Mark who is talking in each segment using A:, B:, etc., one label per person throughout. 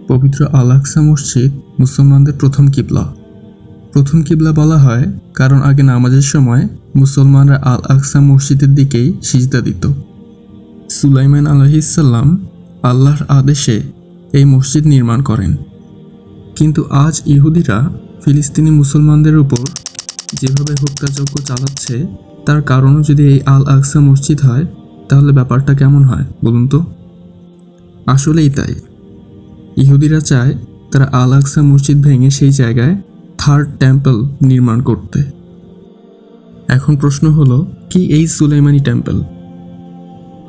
A: পবিত্র আল আকসা মসজিদ মুসলমানদের প্রথম কিবলা। প্রথম কিবলা বলা হয় কারণ আগে নামাজের সময় মুসলমানরা আল আকসা মসজিদের দিকেই সিজদা দিত। সুলাইমান আলাইহিসসালাম আল্লাহর আদেশে এই মসজিদ নির্মাণ করেন। কিন্তু আজ ইহুদিরা ফিলিস্তিনি মুসলমানদের উপর যেভাবে হত্যাযজ্ঞ চালাচ্ছে তার কারণও যদি এই আল আকসা মসজিদ হয় তাহলে ব্যাপারটা কেমন হয় বলুন তো? আসলেই তাই। ইহুদিরা চায় তারা আল আকসা মসজিদ ভেঙে সেই জায়গায় থার্ড টেম্পল নির্মাণ করতে। এখন প্রশ্ন হলো, কি এই সুলাইমানি টেম্পল?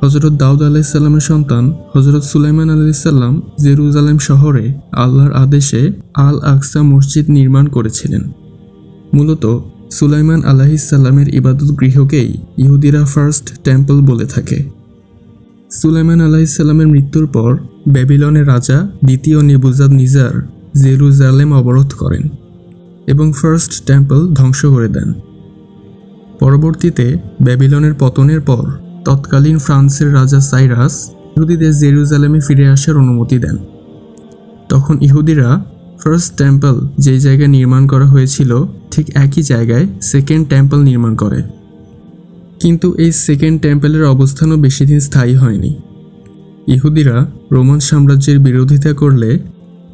A: হজরত দাউদ আলাইহিসসালামের সন্তান হজরত সুলাইমান আলাইহিসসালাম জেরুজালেম শহরে আল্লাহর আদেশে আল আকসা মসজিদ নির্মাণ করেছিলেন। মূলত সুলাইমান আলাইহিসসালামের ইবাদত গৃহকেই ইহুদিরা ফার্স্ট টেম্পল বলে থাকে। সুলাইমান আলাইহিসসালামের মৃত্যুর পর ব্যাবিলনের রাজা দ্বিতীয় নেবুজাদনিজার জেরুজালেম অবরোধ করেন এবং ফার্স্ট টেম্পল ধ্বংস করে দেন। পরবর্তীতে ব্যাবিলনের পতনের পর তৎকালীন ফ্রান্সের রাজা সাইরাস ইহুদিদের জেরুজালেমে ফিরে আসার অনুমতি দেন। তখন ইহুদিরা ফার্স্ট টেম্পল যে জায়গায় নির্মাণ করা হয়েছিল ঠিক একই জায়গায় সেকেন্ড টেম্পল নির্মাণ করে। কিন্তু এই সেকেন্ড টেম্পলের অবস্থানও বেশি দিন স্থায়ী হয়নি। ইহুদিরা রোমান সাম্রাজ্যের বিরোধিতা করলে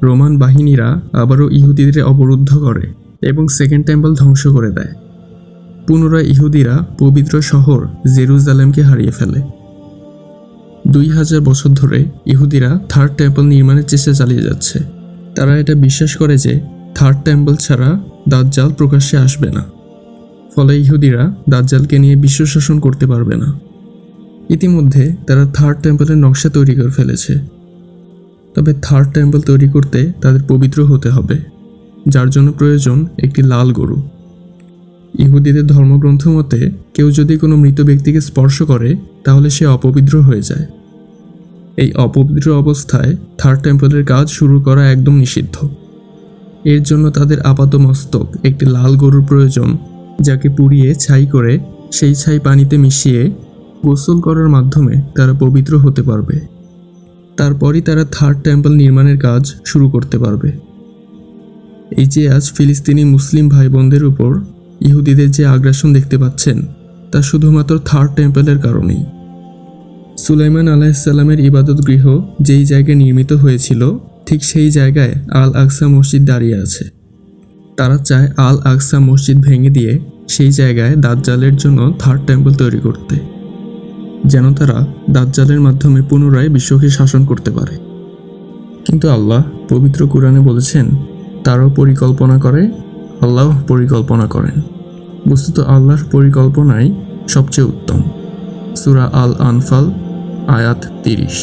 A: রোমান বাহিনীরা আবারও ইহুদিদের অবরুদ্ধ করে এবং সেকেন্ড টেম্পল ধ্বংস করে দেয়। পুনরায় ইহুদিরা পবিত্র শহর জেরুজালেমকে হারিয়ে ফেলে। 2000 বছর ধরে ইহুদিরা থার্ড টেম্পল নির্মাণের চেষ্টা চালিয়ে যাচ্ছে। তারা এটা বিশ্বাস করে যে থার্ড টেম্পল ছাড়া দাজ্জাল প্রকাশ্যে আসবে না, ফলে ইহুদিরা দাজ্জালকে নিয়ে বিশ্ব শাসন করতে পারবে না। ইতিমধ্যে তারা থার্ড টেম্পলের নকশা তৈরি করে ফেলেছে। তবে থার্ড টেম্পল তৈরি করতে তাদের পবিত্র হতে হবে, যার জন্য প্রয়োজন একটি লাল গরু। ইহুদিদের ধর্মগ্রন্থ মতে কেউ যদি কোনো মৃত ব্যক্তিকে স্পর্শ করে তাহলে সে অপবিত্র হয়ে যায়। এই অপবিত্র অবস্থায় থার্ড টেম্পলের কাজ শুরু করা একদম নিষিদ্ধ। এর জন্য তাদের আপাতমস্তক একটি লাল গরুর প্রয়োজন, যাকে পুড়িয়ে ছাই করে সেই ছাই পানিতে মিশিয়ে গোসল করার মাধ্যমে তারা পবিত্র হতে পারবে। তারপরই তারা থার্ড টেম্পল নির্মাণের কাজ শুরু করতে পারবে। এই যে আজ ফিলিস্তিনি মুসলিম ভাই বোনদের উপর ইহুদিদের যে আগ্রাসন দেখতে পাচ্ছেন তা শুধুমাত্র থার্ড টেম্পলের কারণেই। সুলাইমান আলাইহিসসালামের ইবাদত গৃহ যেই জায়গায় নির্মিত হয়েছিল ঠিক সেই জায়গায় আল আকসা মসজিদ দাঁড়িয়ে আছে। তারা চায় আল আকসা মসজিদ ভেঙে দিয়ে সেই জায়গায় দাজ্জালের জন্য থার্ড টেম্পল তৈরি করতে, যেন তারা দাজ্জালের মাধ্যমে পুনরায় বিশ্বকে শাসন করতে পারে। কিন্তু আল্লাহ পবিত্র কুরআনে বলেছেন, তারাও পরিকল্পনা করে, আল্লাহ পরিকল্পনা করেন। বস্তুত আল্লাহর পরিকল্পনাই সবচেয়ে উত্তম। সূরা আল আনফাল আয়াত 30।